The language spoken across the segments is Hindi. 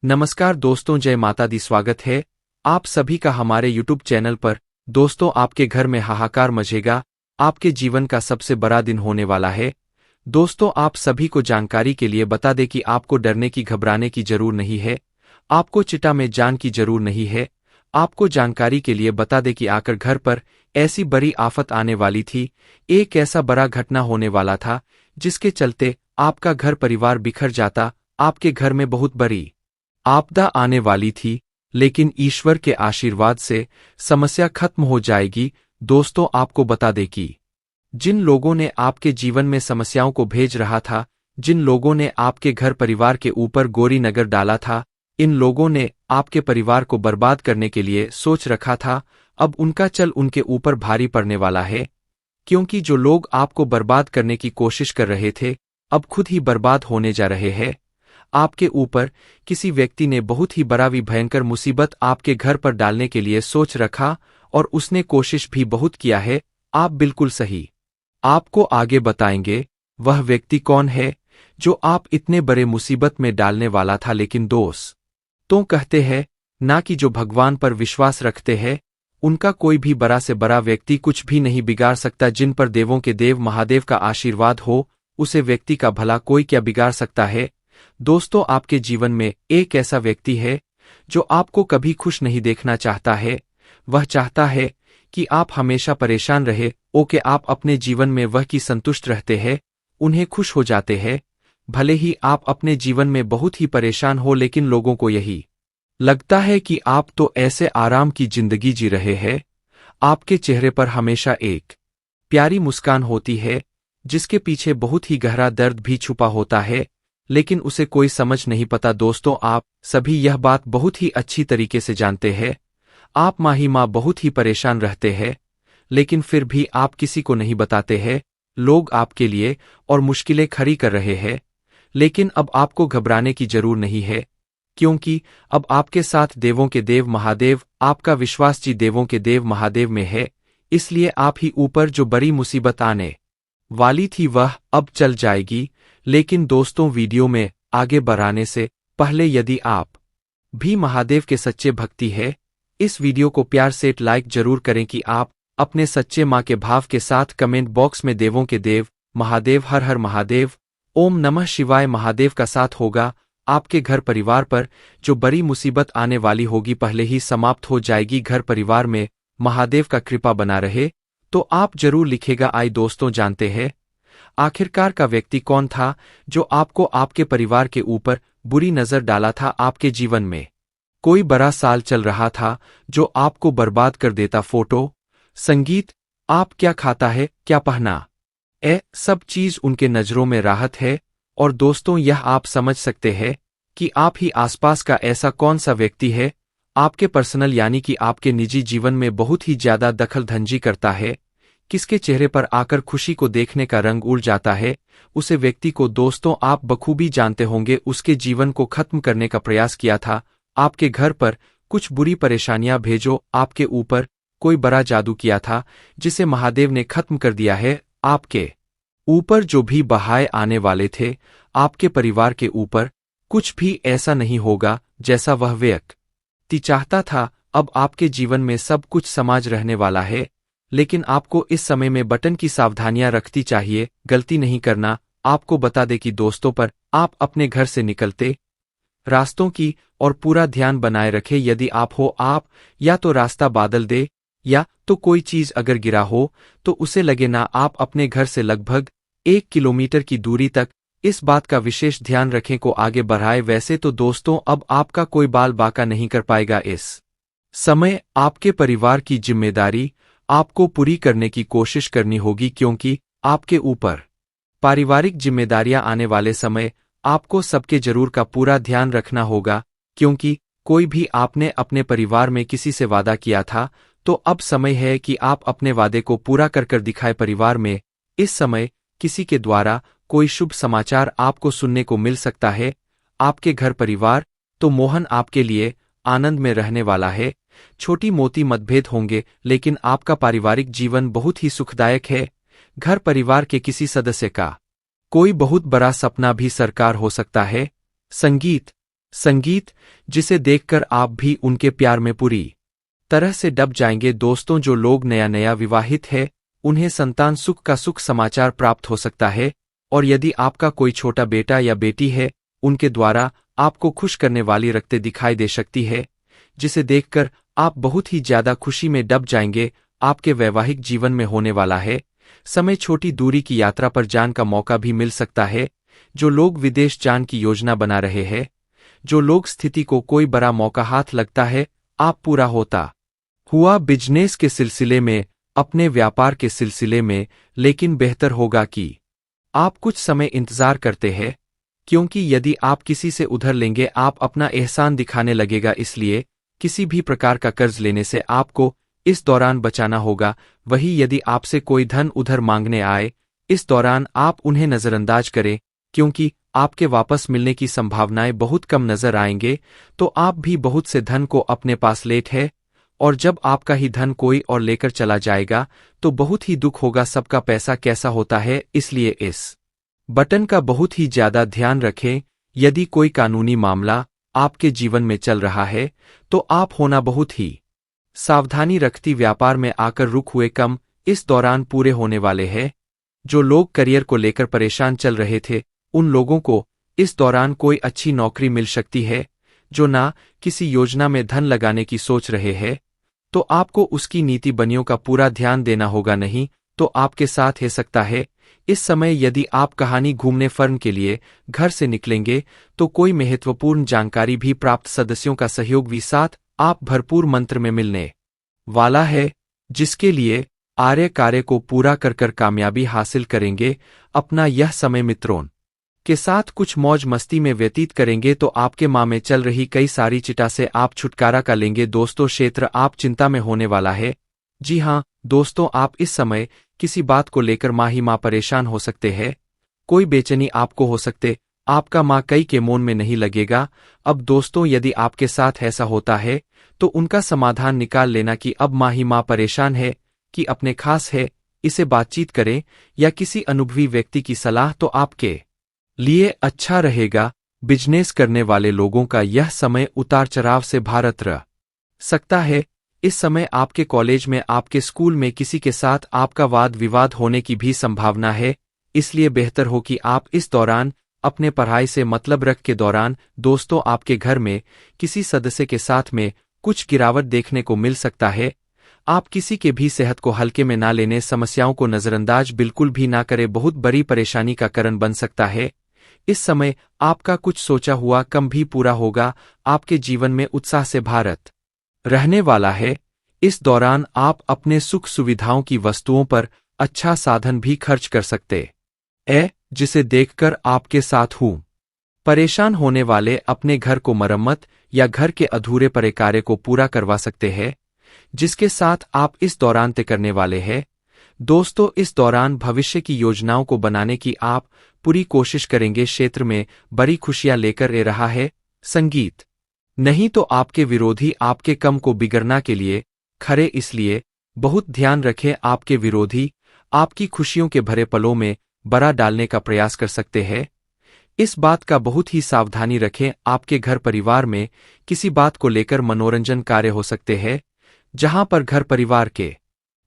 नमस्कार दोस्तों, जय माता दी। स्वागत है आप सभी का हमारे YouTube चैनल पर। दोस्तों, आपके घर में हाहाकार मचेगा। आपके जीवन का सबसे बड़ा दिन होने वाला है। दोस्तों, आप सभी को जानकारी के लिए बता दें कि आपको डरने की घबराने की जरूर नहीं है। आपको चिता में जान की जरूर नहीं है। आपको जानकारी के लिए बता दें कि आकर घर पर ऐसी बड़ी आफत आने वाली थी। एक ऐसा बड़ा घटना होने वाला था जिसके चलते आपका घर परिवार बिखर जाता। आपके घर में बहुत बड़ी आपदा आने वाली थी, लेकिन ईश्वर के आशीर्वाद से समस्या खत्म हो जाएगी। दोस्तों, आपको बता दें कि जिन लोगों ने आपके जीवन में समस्याओं को भेज रहा था, जिन लोगों ने आपके घर परिवार के ऊपर गोरी नगर डाला था, इन लोगों ने आपके परिवार को बर्बाद करने के लिए सोच रखा था, अब उनका चल उनके ऊपर भारी पड़ने वाला है। क्योंकि जो लोग आपको बर्बाद करने की कोशिश कर रहे थे, अब खुद ही बर्बाद होने जा रहे हैं। आपके ऊपर किसी व्यक्ति ने बहुत ही बड़ा भी भयंकर मुसीबत आपके घर पर डालने के लिए सोच रखा, और उसने कोशिश भी बहुत किया है। आप बिल्कुल सही। आपको आगे बताएंगे वह व्यक्ति कौन है जो आप इतने बड़े मुसीबत में डालने वाला था। लेकिन दोस्त तो कहते हैं ना कि जो भगवान पर विश्वास रखते हैं, उनका कोई भी बड़ा से बड़ा व्यक्ति कुछ भी नहीं बिगाड़ सकता। जिन पर देवों के देव महादेव का आशीर्वाद हो, उसे व्यक्ति का भला कोई क्या बिगाड़ सकता है। दोस्तों, आपके जीवन में एक ऐसा व्यक्ति है जो आपको कभी खुश नहीं देखना चाहता है। वह चाहता है कि आप हमेशा परेशान रहे। ओके, आप अपने जीवन में वह की संतुष्ट रहते हैं, उन्हें खुश हो जाते हैं। भले ही आप अपने जीवन में बहुत ही परेशान हो, लेकिन लोगों को यही लगता है कि आप तो ऐसे आराम की जिंदगी जी रहे हैं। आपके चेहरे पर हमेशा एक प्यारी मुस्कान होती है, जिसके पीछे बहुत ही गहरा दर्द भी छुपा होता है, लेकिन उसे कोई समझ नहीं पाता। दोस्तों, आप सभी यह बात बहुत ही अच्छी तरीके से जानते हैं। आप माँ बहुत ही परेशान रहते हैं, लेकिन फिर भी आप किसी को नहीं बताते हैं। लोग आपके लिए और मुश्किलें खड़ी कर रहे हैं, लेकिन अब आपको घबराने की जरूर नहीं है, क्योंकि अब आपके साथ देवों के देव महादेव, आपका विश्वास जी देवों के देव महादेव में है। इसलिए आप ही ऊपर जो बड़ी मुसीबत आने वाली थी वह अब चल जाएगी। लेकिन दोस्तों, वीडियो में आगे बढ़ाने से पहले यदि आप भी महादेव के सच्चे भक्ति है, इस वीडियो को प्यार से लाइक जरूर करें कि आप अपने सच्चे माँ के भाव के साथ कमेंट बॉक्स में देवों के देव महादेव, हर हर महादेव, ओम नमः शिवाय महादेव का साथ होगा। आपके घर परिवार पर जो बड़ी मुसीबत आने वाली होगी पहले ही समाप्त हो जाएगी। घर परिवार में महादेव का कृपा बना रहे, तो आप जरूर लिखेगा आई। दोस्तों, जानते हैं आखिरकार का व्यक्ति कौन था जो आपको आपके परिवार के ऊपर बुरी नजर डाला था। आपके जीवन में कोई बड़ा साल चल रहा था जो आपको बर्बाद कर देता। फोटो, संगीत, आप क्या खाता है, क्या पहना सब चीज उनके नजरों में राहत है। और दोस्तों, यह आप समझ सकते हैं कि आप ही आसपास का ऐसा कौन सा व्यक्ति है आपके पर्सनल यानी कि आपके निजी जीवन में बहुत ही ज्यादा दखलंदाजी करता है, किसके चेहरे पर आकर खुशी को देखने का रंग उड़ जाता है। उसे व्यक्ति को दोस्तों आप बखूबी जानते होंगे। उसके जीवन को खत्म करने का प्रयास किया था। आपके घर पर कुछ बुरी परेशानियां भेजो, आपके ऊपर कोई बड़ा जादू किया था जिसे महादेव ने खत्म कर दिया है। आपके ऊपर जो भी बहाए आने वाले थे, आपके परिवार के ऊपर कुछ भी ऐसा नहीं होगा जैसा वह व्यक्ति चाहता था। अब आपके जीवन में सब कुछ समाज रहने वाला है, लेकिन आपको इस समय में बटन की सावधानियां रखती चाहिए, गलती नहीं करना। आपको बता दे कि दोस्तों पर आप अपने घर से निकलते रास्तों की और पूरा ध्यान बनाए रखें। यदि आप हो, आप या तो रास्ता बादल दे, या तो कोई चीज अगर गिरा हो तो उसे लगे ना। आप अपने घर से लगभग 1 किलोमीटर की दूरी तक इस बात का विशेष ध्यान रखें को आगे बढ़ाए। वैसे तो दोस्तों, अब आपका कोई बाल बाका नहीं कर पाएगा। इस समय आपके परिवार की जिम्मेदारी आपको पूरी करने की कोशिश करनी होगी, क्योंकि आपके ऊपर पारिवारिक जिम्मेदारियां आने वाले समय आपको सबके जरूर का पूरा ध्यान रखना होगा। क्योंकि कोई भी आपने अपने परिवार में किसी से वादा किया था, तो अब समय है कि आप अपने वादे को पूरा कर दिखाए। परिवार में इस समय किसी के द्वारा कोई शुभ समाचार आपको सुनने को मिल सकता है। आपके घर परिवार तो मोहन आपके लिए आनंद में रहने वाला है। छोटी मोटी मतभेद होंगे, लेकिन आपका पारिवारिक जीवन बहुत ही सुखदायक है। घर परिवार के किसी सदस्य का कोई बहुत बड़ा सपना भी साकार हो सकता है। संगीत, संगीत, जिसे देखकर आप भी उनके प्यार में पूरी तरह से डब जाएंगे। दोस्तों, जो लोग नया नया विवाहित है उन्हें संतान सुख का सुख समाचार प्राप्त हो सकता है, और यदि आपका कोई छोटा बेटा या बेटी है उनके द्वारा आपको खुश करने वाली रखते दिखाई दे सकती है, जिसे देखकर आप बहुत ही ज्यादा खुशी में डब जाएंगे। आपके वैवाहिक जीवन में होने वाला है समय छोटी दूरी की यात्रा पर जान का मौका भी मिल सकता है। जो लोग विदेश जान की योजना बना रहे हैं, जो लोग स्थिति को कोई बड़ा मौका हाथ लगता है आप पूरा होता हुआ बिजनेस के सिलसिले में, अपने व्यापार के सिलसिले में, लेकिन बेहतर होगा कि आप कुछ समय इंतजार करते हैं, क्योंकि यदि आप किसी से उधार लेंगे आप अपना एहसान दिखाने लगेगा। इसलिए किसी भी प्रकार का कर्ज लेने से आपको इस दौरान बचाना होगा। वही यदि आपसे कोई धन उधार मांगने आए, इस दौरान आप उन्हें नजरअंदाज करें, क्योंकि आपके वापस मिलने की संभावनाएं बहुत कम नजर आएंगे। तो आप भी बहुत से धन को अपने पास लेट है, और जब आपका ही धन कोई और लेकर चला जाएगा तो बहुत ही दुख होगा। सबका पैसा कैसा होता है, इसलिए इस बटन का बहुत ही ज्यादा ध्यान रखें। यदि कोई कानूनी मामला आपके जीवन में चल रहा है तो आप होना बहुत ही सावधानी रखती। व्यापार में आकर रुक हुए कम इस दौरान पूरे होने वाले हैं। जो लोग करियर को लेकर परेशान चल रहे थे उन लोगों को इस दौरान कोई अच्छी नौकरी मिल सकती है। जो ना किसी योजना में धन लगाने की सोच रहे हैं तो आपको उसकी नीति बनियों का पूरा ध्यान देना होगा, नहीं तो आपके साथ हो सकता है। इस समय यदि आप कहानी घूमने फर्म के लिए घर से निकलेंगे तो कोई महत्वपूर्ण जानकारी भी प्राप्त, सदस्यों का सहयोग भी साथ आप भरपूर मंत्र में मिलने वाला है, जिसके लिए आर्य कार्य को पूरा कर कामयाबी हासिल करेंगे। अपना यह समय मित्रों के साथ कुछ मौज मस्ती में व्यतीत करेंगे तो आपके माह में चल रही कई सारी चिटा से आप छुटकारा का लेंगे। दोस्तों, क्षेत्र आप चिंता में होने वाला है। जी हाँ दोस्तों, आप इस समय किसी बात को लेकर माह परेशान हो सकते हैं। कोई बेचैनी आपको हो सकते, आपका माँ कई के मोन में नहीं लगेगा। अब दोस्तों, यदि आपके साथ ऐसा होता है तो उनका समाधान निकाल लेना कि अब माँ परेशान है कि अपने खास है, इसे बातचीत करें या किसी अनुभवी व्यक्ति की सलाह तो आपके लिए अच्छा रहेगा। बिजनेस करने वाले लोगों का यह समय उतार चढ़ाव से भारत रह सकता है। इस समय आपके कॉलेज में, आपके स्कूल में किसी के साथ आपका वाद विवाद होने की भी संभावना है, इसलिए बेहतर हो कि आप इस दौरान अपने पढ़ाई से मतलब रख के दौरान। दोस्तों, आपके घर में किसी सदस्य के साथ में कुछ गिरावट देखने को मिल सकता है। आप किसी के भी सेहत को हल्के में ना लेने, समस्याओं को नजरअंदाज बिल्कुल भी ना करें, बहुत बड़ी परेशानी का कारण बन सकता है। इस समय आपका कुछ सोचा हुआ कम भी पूरा होगा। आपके जीवन में उत्साह से भारत रहने वाला है। इस दौरान आप अपने सुख सुविधाओं की वस्तुओं पर अच्छा साधन भी खर्च कर सकते हैं, जिसे देखकर आपके साथ हूं परेशान होने वाले अपने घर को मरम्मत या घर के अधूरे पड़े कार्य को पूरा करवा सकते हैं, जिसके साथ आप इस दौरान तय करने वाले हैं। दोस्तों, इस दौरान भविष्य की योजनाओं को बनाने की आप पूरी कोशिश करेंगे। क्षेत्र में बड़ी खुशियां लेकर आ रहा है संगीत, नहीं तो आपके विरोधी आपके कम को बिगड़ना के लिए खरे, इसलिए बहुत ध्यान रखें। आपके विरोधी आपकी खुशियों के भरे पलों में बड़ा डालने का प्रयास कर सकते हैं। इस बात का बहुत ही सावधानी रखें। आपके घर परिवार में किसी बात को लेकर मनोरंजन कार्य हो सकते हैं, जहां पर घर परिवार के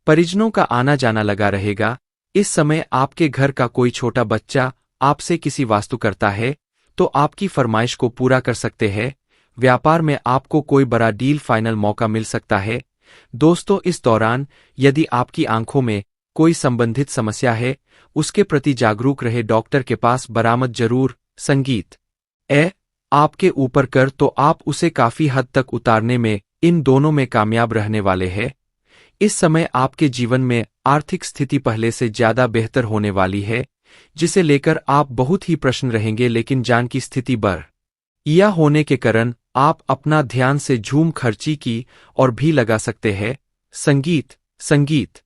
परिजनों का आना जाना लगा रहेगा। इस समय आपके घर का कोई छोटा बच्चा आपसे किसी वास्तु करता है तो आपकी फरमाइश को पूरा कर सकते हैं। व्यापार में आपको कोई बड़ा डील फाइनल मौका मिल सकता है। दोस्तों, इस दौरान यदि आपकी आंखों में कोई संबंधित समस्या है उसके प्रति जागरूक रहे, डॉक्टर के पास बरामद जरूर। संगीत आपके ऊपर कर तो आप उसे काफी हद तक उतारने में इन दोनों में कामयाब रहने वाले हैं। इस समय आपके जीवन में आर्थिक स्थिति पहले से ज्यादा बेहतर होने वाली है, जिसे लेकर आप बहुत ही प्रसन्न रहेंगे, लेकिन जान की स्थिति बढ़िया होने के कारण आप अपना ध्यान से झूम खर्ची की और भी लगा सकते हैं। संगीत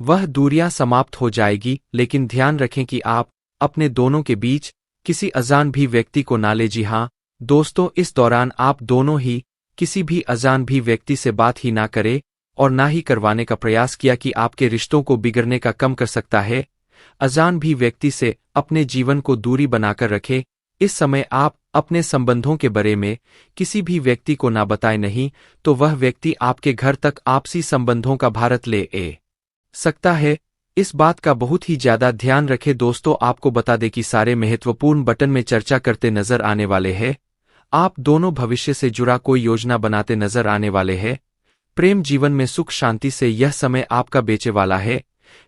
वह दूरियां समाप्त हो जाएगी, लेकिन ध्यान रखें कि आप अपने दोनों के बीच किसी अजान भी व्यक्ति को ना ले। जी हाँ दोस्तों, इस दौरान आप दोनों ही किसी भी अजान भी व्यक्ति से बात ही ना करें और ना ही करवाने का प्रयास किया कि आपके रिश्तों को बिगड़ने का कम कर सकता है। अजान भी व्यक्ति से अपने जीवन को दूरी बनाकर रखें। इस समय आप अपने संबंधों के बारे में किसी भी व्यक्ति को ना बताएं, नहीं तो वह व्यक्ति आपके घर तक आपसी संबंधों का भारत ले सकता है। इस बात का बहुत ही ज्यादा ध्यान रखें। दोस्तों, आपको बता दें कि सारे महत्वपूर्ण बटन में चर्चा करते नजर आने वाले हैं। आप दोनों भविष्य से जुड़ा कोई योजना बनाते नजर आने वाले हैं। प्रेम जीवन में सुख शांति से यह समय आपका बेचे वाला है।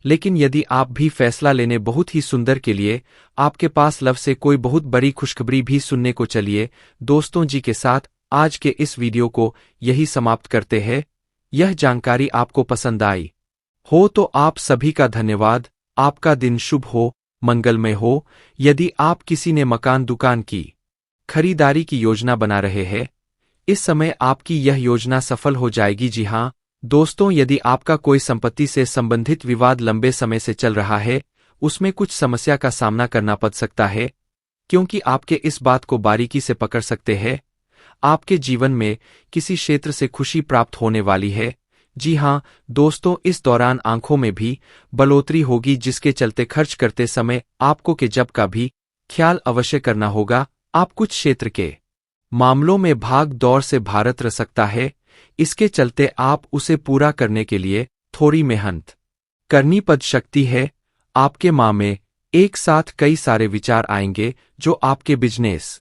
लेकिन यदि आप भी फैसला लेने बहुत ही सुंदर के लिए आपके पास लव से कोई बहुत बड़ी खुशखबरी भी सुनने को चलिए। दोस्तों जी के साथ आज के इस वीडियो को यही समाप्त करते हैं। यह जानकारी आपको पसंद आई हो तो आप सभी का धन्यवाद। आपका दिन शुभ हो, मंगलमय हो। यदि आप किसी ने मकान दुकान की खरीदारी की योजना बना रहे हैं, इस समय आपकी यह योजना सफल हो जाएगी। जी हाँ दोस्तों, यदि आपका कोई संपत्ति से संबंधित विवाद लंबे समय से चल रहा है, उसमें कुछ समस्या का सामना करना पड़ सकता है, क्योंकि आपके इस बात को बारीकी से पकड़ सकते हैं। आपके जीवन में किसी क्षेत्र से खुशी प्राप्त होने वाली है। जी हाँ दोस्तों, इस दौरान आंखों में भी बढ़ोतरी होगी, जिसके चलते खर्च करते समय आपको के जब का भी ख्याल अवश्य करना होगा। आप कुछ क्षेत्र के मामलों में भाग दौड़ से भारत रह सकता है, इसके चलते आप उसे पूरा करने के लिए थोड़ी मेहनत करनी पड़ सकती है। आपके मां में एक साथ कई सारे विचार आएंगे जो आपके बिजनेस